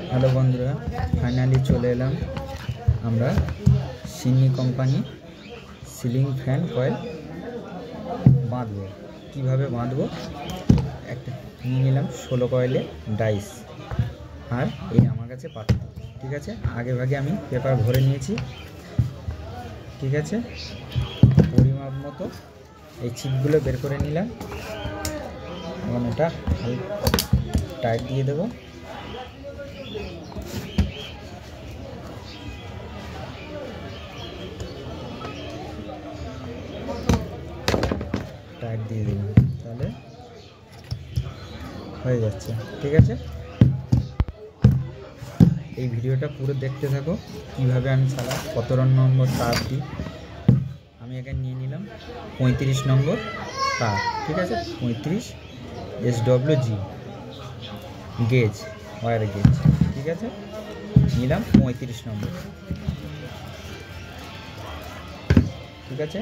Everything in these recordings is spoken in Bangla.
হ্যালো বন্ধুরা, ফাইনালি চলে এলাম আমরা Sydney company ceiling fan coil বাঁধবো। কীভাবে বাঁধবো একটা নিয়ে নিলাম 16 কয়েলে ডাইস, আর এই আমার কাছে পাতা। ঠিক আছে, আগে ভাগে আমি পেপার ভরে নিয়েছি। ঠিক আছে, পরিমাপ মতো এই চিপগুলো বের করে নিলাম এবং এটা টাইট দিয়ে দেবো। টাইট দিয়ে দিলাম, তাহলে হয়ে যাচ্ছে। ঠিক আছে, এই ভিডিওটা পুরো দেখতে থাকো কিভাবে আমি চালাই, কত নম্বর তার দিই। আমি এখানে নিয়ে নিলাম 35 নম্বর তার। ঠিক আছে, 35 SWG গেজ, ওয়্যার গেজ। ঠিক আছে, নিলাম 35 নম্বর। ঠিক আছে,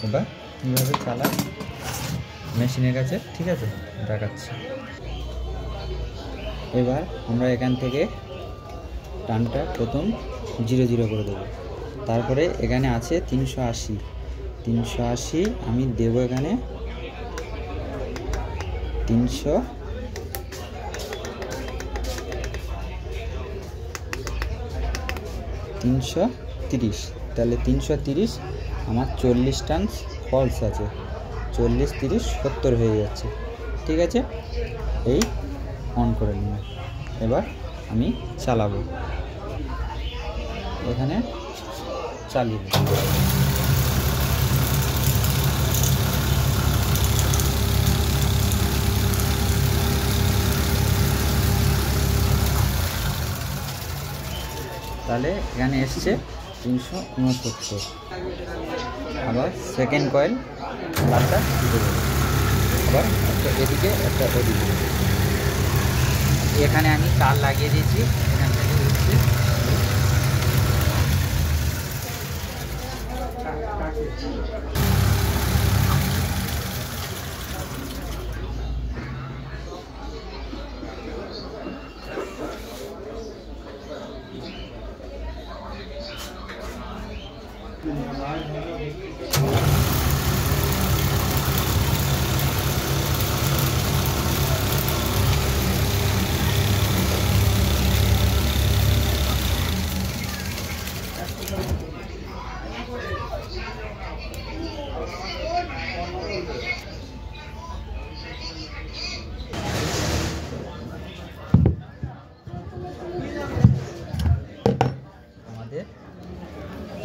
এবার কীভাবে চালাই মেশিনের কাছে, ঠিক আছে দেখাচ্ছি। এবার আমরা এখান থেকে টানটা প্রথম 0 করে দেবো, তারপরে এখানে আছে 380 আমি দেব এখানে 330, তাহলে 330 আমার 40 টার্নস ফলস আছে, 40 30 70 হয়ে যাচ্ছে। ঠিক আছে, এই অন করে নিলাম। এবার আমি চালাবো, এখানে চালিয়ে দেব। তাহলে এখানে এসছে 369। আবার সেকেন্ড কয়েল লালটা দিতে দেবো, আবার একটা এদিকে একটা ওদিকে। এখানে আমি তার লাগিয়ে দিয়েছি, এখান থেকে উঠছে।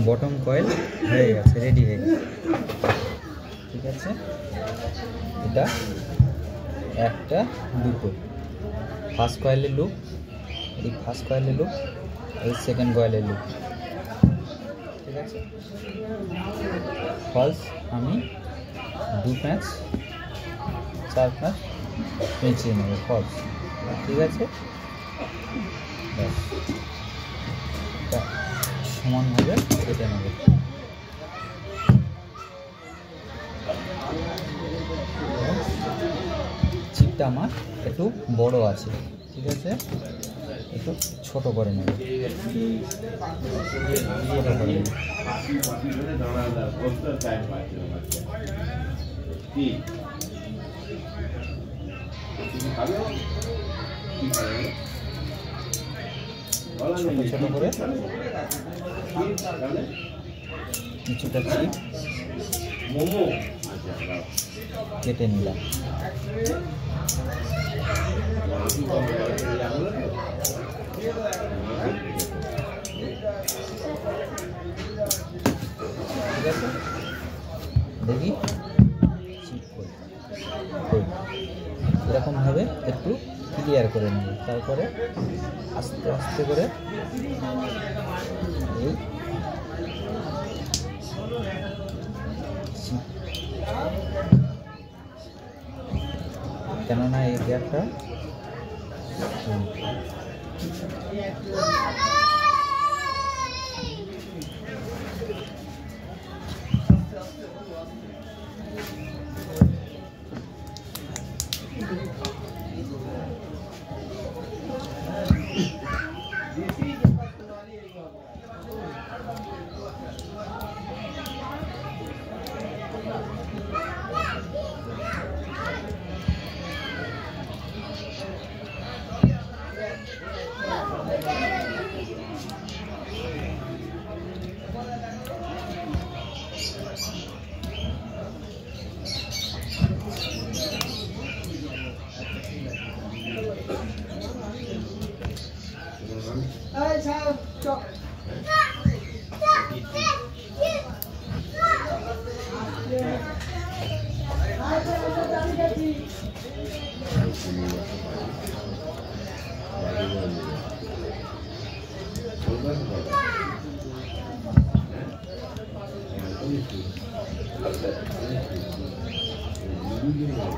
বটম কয়েল হয়ে গেছে, রেডি হয়ে গেছে। ঠিক আছে, এটা একটা দুটো ফার্স্ট কয়েলের লুপ, এই ফার্স্ট কয়েলের লুপ, এই সেকেন্ড কয়েলের লুপ। ঠিক আছে, ফলস আমি 2 প্যাঁচ 4 প্যাঁচ পেঁচিয়ে নেব ফলস। ঠিক আছে, ব্যাস সমানভাবে কেটে নেব। চিপটা আমার একটু বড় আছে, ঠিক আছে, একটু ছোট করে নেব। ছোট করে কিছুটা চিপ কেটে নিলাম। ঠিক আছে, দেখি এরকমভাবে একটু ক্লিয়ার করে নেব, তারপরে আস্তে আস্তে করে এই কেননা এই গ্যাপটা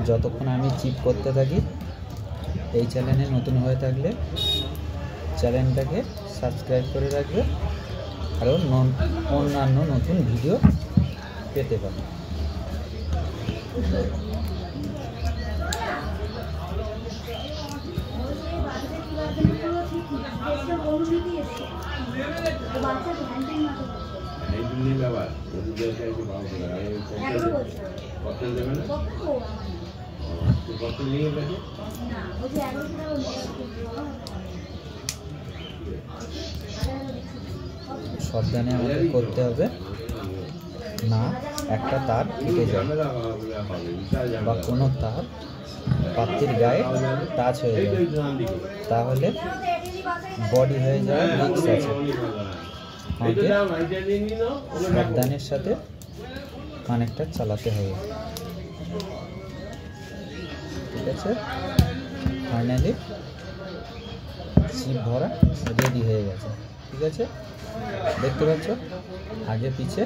যতক্ষণ আমি চিপ করতে থাকি, এই চ্যানেলে নতুন হয়ে থাকলে চ্যানেলটাকে সাবস্ক্রাইব করে রাখবে, আরও অন্যান্য নতুন ভিডিও পেতে পারে। সাবধানে আমাকে করতে হবে না একটা তার কেটে যায় বা কোনো তার পাত্রের গায়ে টাচ হয়ে যায়, তাহলে বডি হয়ে যাওয়ার রিস্ক আছে। আমাকে সাবধানের সাথে কানেক্টর চালাতে হবে, ঠিক আছে। ফাইনালি চিপ ভরা রেডি হয়ে গেছে, ঠিক আছে। দেখতে পাচ্ছ আগে পিছে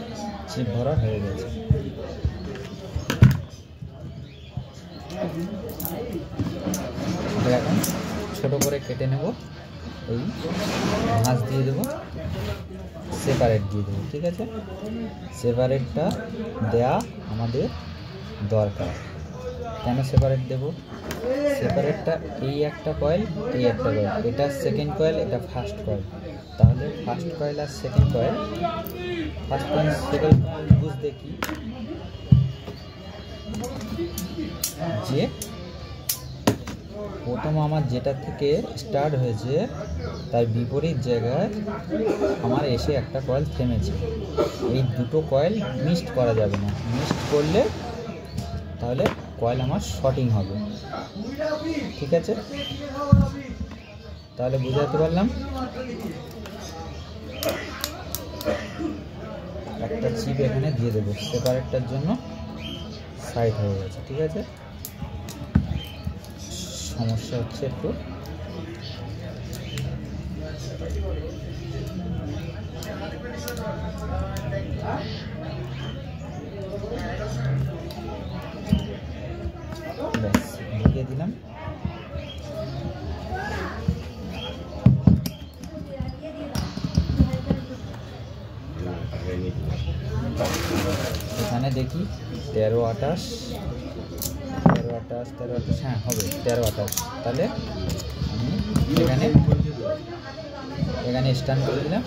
চিপ ভরা হয়ে গেছে। এখন ছোট করে কেটে নেব, এই ভাঁজ দিয়ে দেবো, সেপারেট দিয়ে দেবো, ঠিক আছে। সেপারেটটা দেয়া আমাদের দরকার। কেন সেপারেট দেব? সেপারেটটা এই একটা কয়েল, এই একটা কয়েল, এটা সেকেন্ড কয়েল, এটা ফার্স্ট কয়েল। তাহলে ফার্স্ট কয়েল আর second coil, first coil second বুঝতে কি যে প্রথম আমার যেটা থেকে স্টার্ট হয়েছে তার বিপরীত জায়গায় আমার এসে একটা কয়েল থেমেছে। এই দুটো কয়েল মিক্সড করা যাবে না, মিক্সড করলে তাহলে কয়েল আমার শর্টিং হবে, ঠিক আছে। তাহলে বুঝাতে পারলাম। একটা চিপ এখানে দিয়ে দেবো, সেপারেটটার জন্য সাইড হয়ে গেছে, ঠিক আছে। সমস্যা হচ্ছে একটু, ব্যাস ঢুকিয়ে দিলাম। এখানে দেখি 13-28, 13-28, হ্যাঁ হবে 13-28। তাহলে আমি এখানে স্ট্যান্ড করে দিলাম।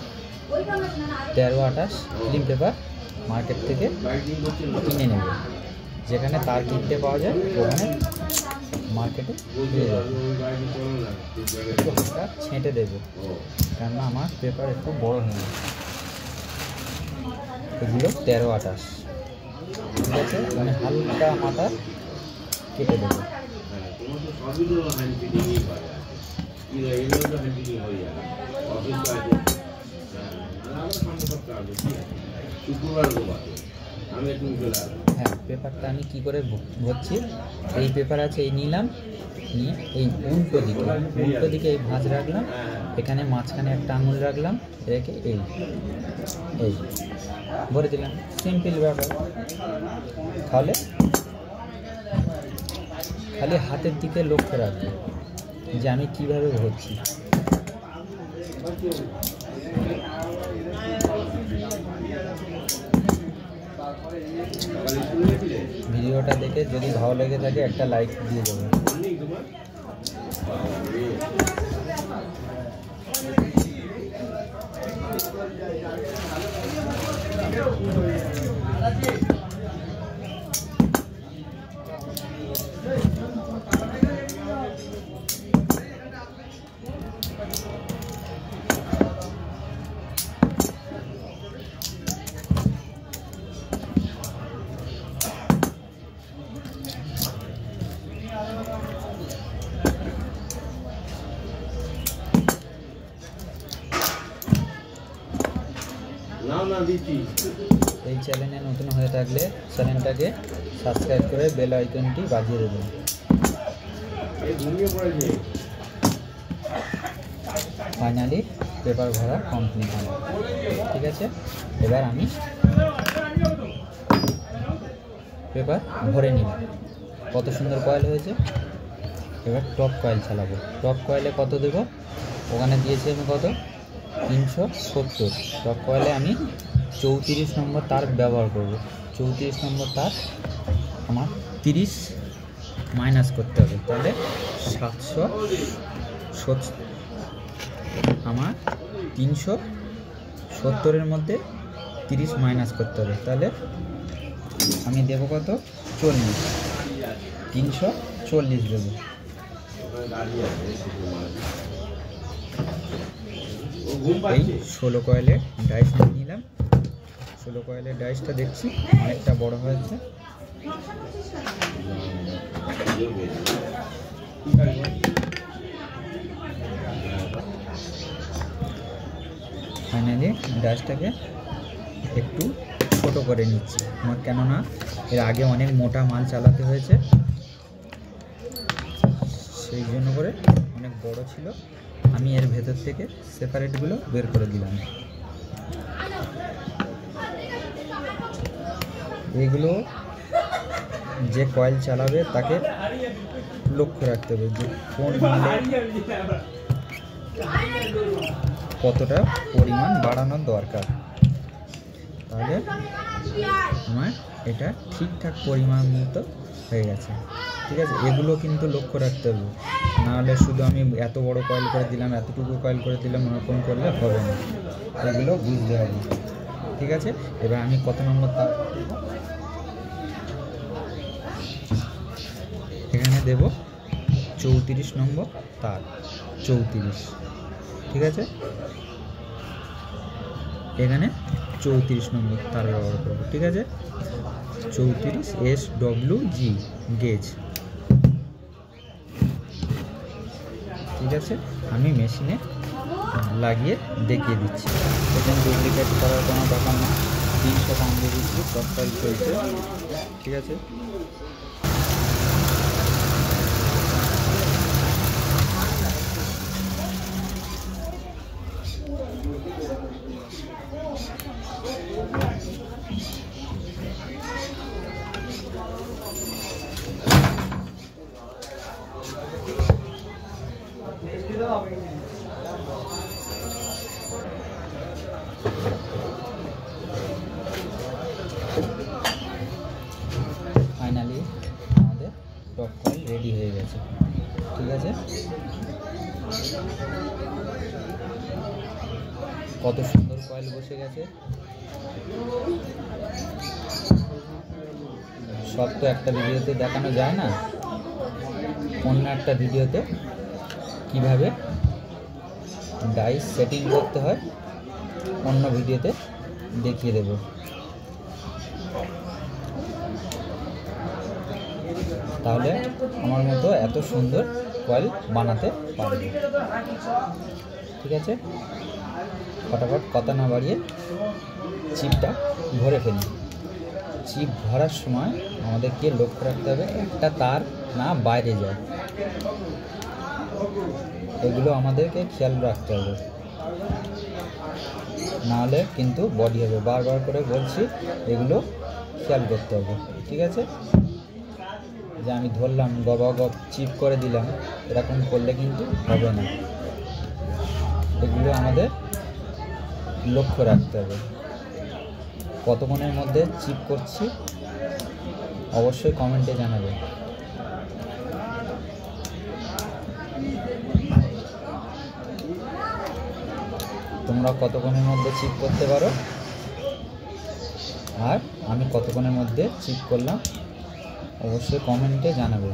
13-28 ফিল্ম পেপার মার্কেট থেকে কিনে নেব, যেখানে তার কিনতে পাওয়া যায় ওখানে মার্কেটে দিয়ে যাবে। একটু হালকা ছেঁটে দেবো, কেননা আমার পেপার একটু বড় হয়ে যায়। এগুলো 13-28, ঠিক আছে। মানে হালকা মাথা কেটে দেবো। হ্যাঁ, পেপারটা আমি কি করে ভরছি, এই পেপার আছে, এই নিলাম, নিয়ে এই উল্টো দিকে এই ভাঁজ রাখলাম, এখানে মাঝখানে একটা আঙুল রাখলাম, রেখে এই ভরে দিলাম। সিম্পল ব্যাপার। তাহলে খালি হাতের দিকে লক্ষ্য রাখবো যে আমি কিভাবে ভরছি। ভিডিওটা দেখে যদি ভালো লেগে থাকে একটা লাইক দিয়ে দেবেন। এই চ্যানেলে নতুন হয়ে থাকলে চ্যানেলটাকে সাবস্ক্রাইব করে বেল আইকনটি বাজিয়ে দেবেন। ফাইনালি পেপার ভরা কমপ্লিট হবে। ঠিক আছে, এবার আমি পেপার ভরে নিলাম। কত সুন্দর কয়েল হয়েছে। এবার টপ কয়েল চালাবো। টপ কয়েলে কত দেবো? ওখানে দিয়েছি আমি কত, 370। টপ কয়েলে আমি 34 নম্বর তার ব্যবহার করব। 34 নম্বর তার আমার 30 মাইনাস করতে হবে, তাহলে 770। আমার 370-এর মধ্যে 30 মাইনাস করতে হবে, তাহলে আমি দেবো কত, 40। 340 দেবো। এই 16 কয়েলের ডাইস নিয়ে নিলাম। 16 কয়েলের ডাইসটা দেখছি অনেকটা বড় হয়েছে। ফাইনালি ডাইসটাকে একটু ছোট করে নিচ্ছি আমার, কেননা এর আগে অনেক মোটা মাল চালাতে হয়েছে, সেই জন্য করে অনেক বড় ছিল। আমি এর ভেতর থেকে সেপারেটগুলো বের করে দিলাম। এগুলো যে কয়েল চালাবে তাকে লক্ষ্য রাখতে হবে যে কোন মালে কতটা পরিমাণ বাড়ানোর দরকার, তাহলে আমার এটা ঠিকঠাক পরিমাণ মতো হয়ে গেছে। ঠিক আছে, এগুলো কিন্তু লক্ষ্য রাখতে হবে, নাহলে শুধু আমি এত বড় কয়েল করে দিলাম, এতটুকু কয়েল করে দিলাম, ওরকম করলে হবে না। এগুলো বুঝতে হবে। ঠিক আছে, এবার আমি কত নম্বর তার এখানে দেব, 34 নম্বর তার, 34। ঠিক আছে, এখানে 34 নম্বর তার ব্যবহার করব। ঠিক আছে, 34 SWG গেজ। ঠিক আছে, আমি মেশিনে লাগিয়ে দেখিয়ে দিচ্ছি। এখানে ডুপ্লিকেট করার কোনো দরকার না। 300 পাউন্ড দিয়ে দিচ্ছি, টপ কয়েল চলছে। ঠিক আছে, ফাইনালি আমাদের টপ কয়েল রেডি হয়ে গেছে। ঠিক আছে, কত সুন্দর কয়েল বসে গেছে। সব তো একটা ভিডিওতে দেখানো যায় না, অন্য একটা ভিডিওতে কিভাবে ডাইস সেটিং করতে হয় অন্য ভিডিওতে দেখিয়ে দেব। তাহলে আমার মতো এত সুন্দর কয়েল বানাতে পারবে। ঠিক আছে, ফটাফট কথা না বাড়িয়ে চিপটা ভরে ফেলি। চিপ ভরার সময় আমাদেরকে লক্ষ্য রাখতে হবে একটা তার না বাইরে যায়, এগুলো আমাদেরকে খেয়াল রাখতে হবে, নাহলে কিন্তু বডি হবে। বারবার করে বলছি, এগুলো খেয়াল করতে হবে। ঠিক আছে, যে আমি ধরলাম গবা গব চিপ করে দিলাম, এরকম করলে কিন্তু হবে না। এগুলো আমাদের লক্ষ্য রাখতে হবে। কতক্ষণের মধ্যে চিপ করছি অবশ্যই কমেন্টে জানাবে। তোমরা কতক্ষণের মধ্যে চিপ করতে পারো আর আমি কতক্ষণের মধ্যে চিপ করলাম অবশ্যই কমেন্টে জানাবে।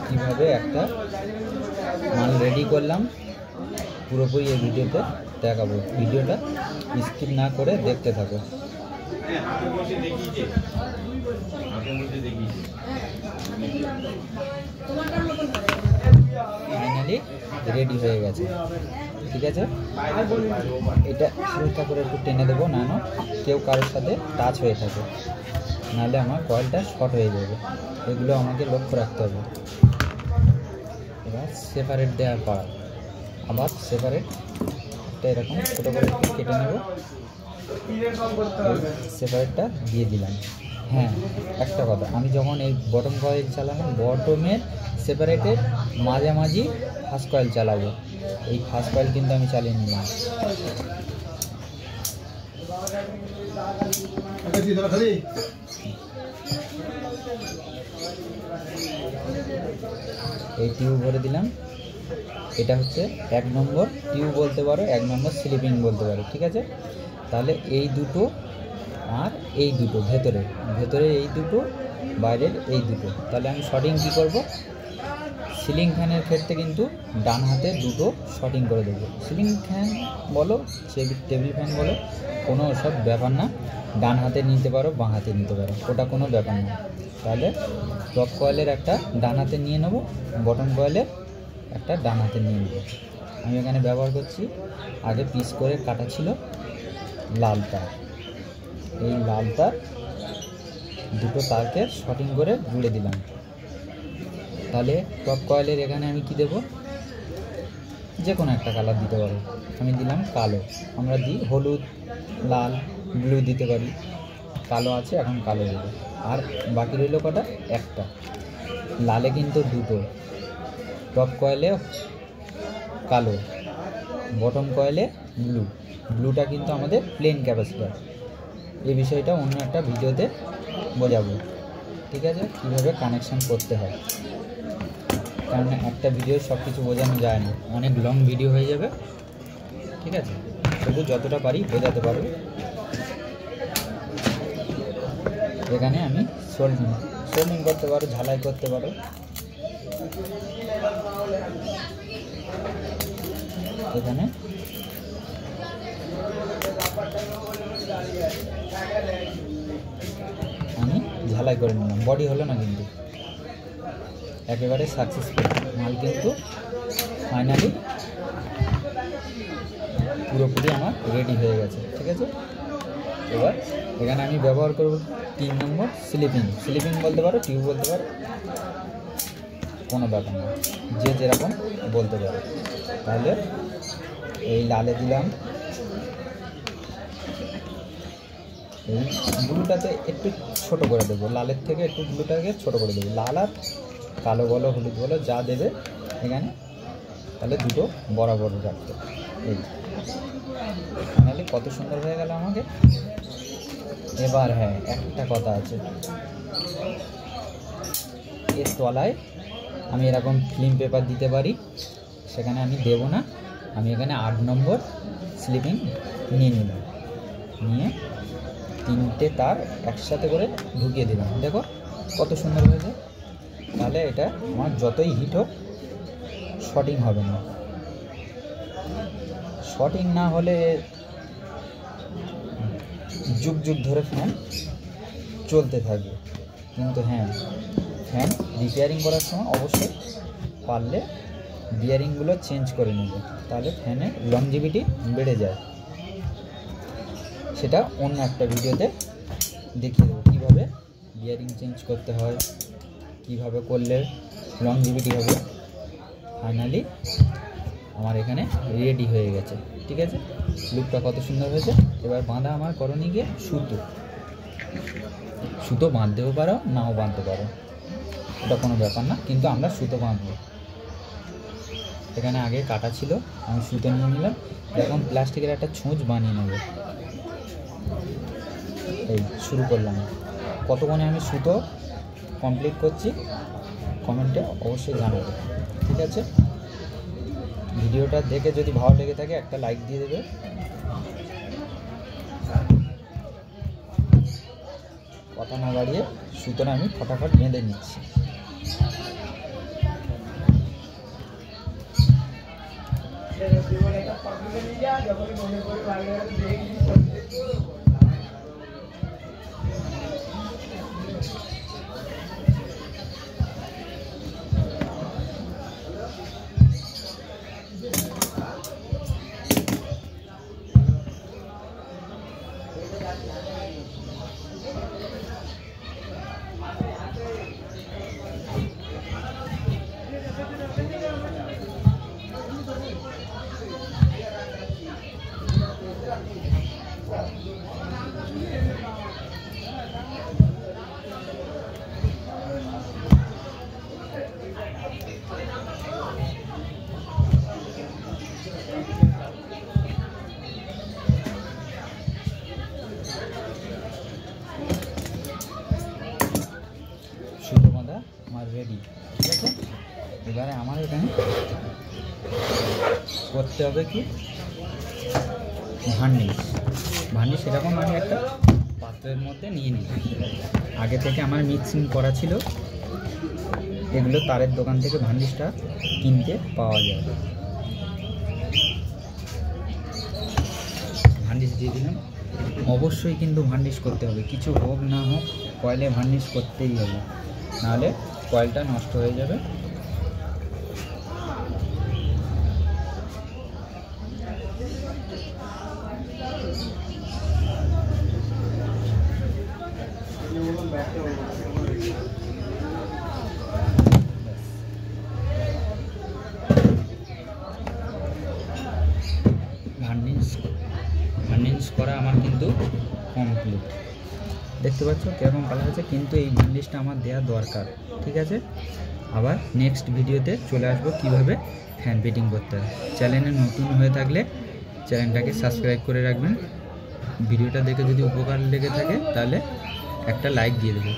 কিভাবে একটা মাল রেডি করলাম পুরোপুরি এই ভিডিওতে দেখাবো। ভিডিওটা স্কিপ না করে দেখতে থাকো। ফাইনালি রেডি হয়ে গেছে। ঠিক আছে, এটা হালকা করে একটু টেনে দেবো, না কেউ কারোর সাথে টাচ হয়ে থাকে, নাহলে আমার কয়েলটা শর্ট হয়ে যাবে। এগুলো আমাকে লক্ষ্য রাখতে হবে। এবার সেপারেট দেওয়ার পর আবার সেপারেটটা এরকম ছোটো করে একটু কেটে নেব, সেপারেটটা দিয়ে দিলাম। হ্যাঁ, একটা কথা, আমি যখন এই বটম কয়েল চালাবো, বটমের সেপারেটের মাঝামাঝি ফার্স্ট কয়েল চালাবো। এই ফার্স্ট কয়েল কিন্তু আমি চালিয়ে নিলাম। এই টিউব ভরে দিলাম। এটা হচ্ছে 1 নম্বর টিউব বলতে পারো, 1 নম্বর স্লিপিং বলতে পারো। ঠিক আছে, তাহলে এই দুটো আর এই দুটো, ভেতরে এই দুটো, বাইরের এই দুটো। তাহলে আমি শর্টিং কী করব? সিলিং ফ্যানের ক্ষেত্রে কিন্তু ডান হাতে দুটো শর্টিং করে দেবো। সিলিং ফ্যান বলো, টেবিল ফ্যান বলো, কোনো সব ব্যাপার না। ডান হাতে নিতে পারো, বাঁ হাতে নিতে পারো, ওটা কোনো ব্যাপার না। তাহলে টপ কয়েলের একটা ডান হাতে নিয়ে নেবো, বটম কয়েলের একটা ডান হাতে নিয়ে নেবো। আমি এখানে ব্যবহার করছি, আগে পিস করে কাটা ছিল লাল তার। এই লাল তার দুটো তারকে শর্টিং করে জুড়ে দিলাম। তাহলে টপ কয়েলের এখানে আমি কি দেব? যে কোনো একটা কালার দিতে পারো। আমি দিলাম কালো, আমরা দিই হলুদ, লাল, ব্লু দিতে পারি। কালো আছে, এখন কালো দেবো। আর বাকি রইল কটা? একটা। লালে কিন্তু দুটো, টপ কয়েলে কালো, বটম কয়েলে ব্লু। ব্লুটা কিন্তু আমাদের প্লেন ক্যাপাসিটর। এই বিষয়টা অন্য একটা ভিডিওতে বোঝাবো। ঠিক আছে, কীভাবে কানেকশান করতে হয়, কারণ একটা ভিডিও সব কিছু বোঝানো যায় না, অনেক লং ভিডিও হয়ে যাবে। ঠিক আছে, শুধু যতটা পারি বোঝাতে পারবো। এখানে আমি সোল্ডিং করতে পারো, ঝালাই করতে পারো। এখানে আমি ঝালাই করে নিলাম, বডি হলো না কিন্তু, একেবারে সাকসেসফুল মাল কিন্তু ফাইনালি পুরোপুরি আমার রেডি হয়ে গেছে। ঠিক আছে, এবার এখানে আমি ব্যবহার করব 3 নম্বর স্লিপিং বলতে পারো, টিউব বলতে পারো, কোনো ব্যাপার না, যে যেরকম বলতে পারো। তাহলে এই লালে দিলাম, এই ব্লুটাতে একটু ছোট করে দেবো, লালের থেকে একটু ব্লুটাকে ছোট করে দেবো। লাল আর কালো বলো, হলুদ বলো, যা দেবে এখানে, তাহলে দুটো বরাবর রাখতে। এই ফাইনালি কত সুন্দর হয়ে গেল আমাকে। এবার হ্যাঁ, একটা কথা আছে, এর তলায় আমি এরকম ফিল্ম পেপার দিতে পারি, সেখানে আমি দেবো না। আমি এখানে 8 নম্বর স্লিপিং নিয়ে নিলাম, নিয়ে 3টে তার একসাথে করে ঢুকিয়ে দিলাম। দেখো কত সুন্দর হয়েছে। তাহলে এটা আমার যতই হিট হোক শর্টিং হবে না। শর্টিং না হলে যুগ ধরে ফ্যান চলতে থাকবে। কিন্তু হ্যাঁ, ফ্যান রিপেয়ারিং করার সময় অবশ্যই পারলে বিয়ারিংগুলো চেঞ্জ করে নেবে, তাহলে ফ্যানের লংজিভিটি বেড়ে যায়। সেটা অন্য একটা ভিডিওতে দেখিয়ে দেবো কীভাবে বিয়ারিং চেঞ্জ করতে হয়, কীভাবে করলে লংজিভিটি হবে। ফাইনালি আমার এখানে রেডি হয়ে গেছে। ঠিক আছে, লুকটা কত সুন্দর হয়েছে। এবার বাঁধা আমার করণীয় গিয়ে সুতো বাঁধতেও পারো, নাও বাঁধতে পারো, ওটা কোনো ব্যাপার না, কিন্তু আমরা সুতো বাঁধবো। এখানে আগে কাটা ছিল, আমি সুতো নিয়ে নিলাম। এখন প্লাস্টিকের একটা ছুঁচ বানিয়ে নেব। এই শুরু করলাম। কতক্ষণে আমি সুতো কমপ্লিট করছি কমেন্টে অবশ্যই জানাবে। ঠিক আছে, ভিডিওটা দেখে যদি ভালো লেগে থাকে একটা লাইক দিয়ে দেবে। কথা না বাড়িয়ে সুতরাং আমি ফটাফট বেঁধে নিচ্ছি। এবারে আমার এখানে করতে হবে কি ভার্নিশ এরকম আমি একটা পাত্রের মধ্যে নিয়ে নিই। আগে থেকে আমার মিক্সিং করা ছিল, এগুলো তারের দোকান থেকে ভার্নিশটা কিনতে পাওয়া যায়। ভার্নিশ দিয়ে দিলাম। অবশ্যই কিন্তু ভার্নিশ করতে হবে, কিছু হোক না হোক কয়েলে ভার্নিশ করতেই হবে, নাহলে কয়েলটা নষ্ট হয়ে যাবে। ভার্নিশ করা আমার কিন্তু কমপ্লিট। দেখতে পাচ্ছ কীরকম কালার আছে, কিন্তু এই ভার্নিশটা আমার দেওয়া দরকার। ঠিক আছে, আবার নেক্সট ভিডিওতে চলে আসবো কীভাবে ফ্যান ফিটিং করতে হয়। চ্যানেলে নতুন হয়ে থাকলে চ্যানেলটাকে সাবস্ক্রাইব করে রাখবেন। ভিডিওটা দেখে যদি উপকার লেগে থাকে তাহলে একটা লাইক দিয়ে দেবেন।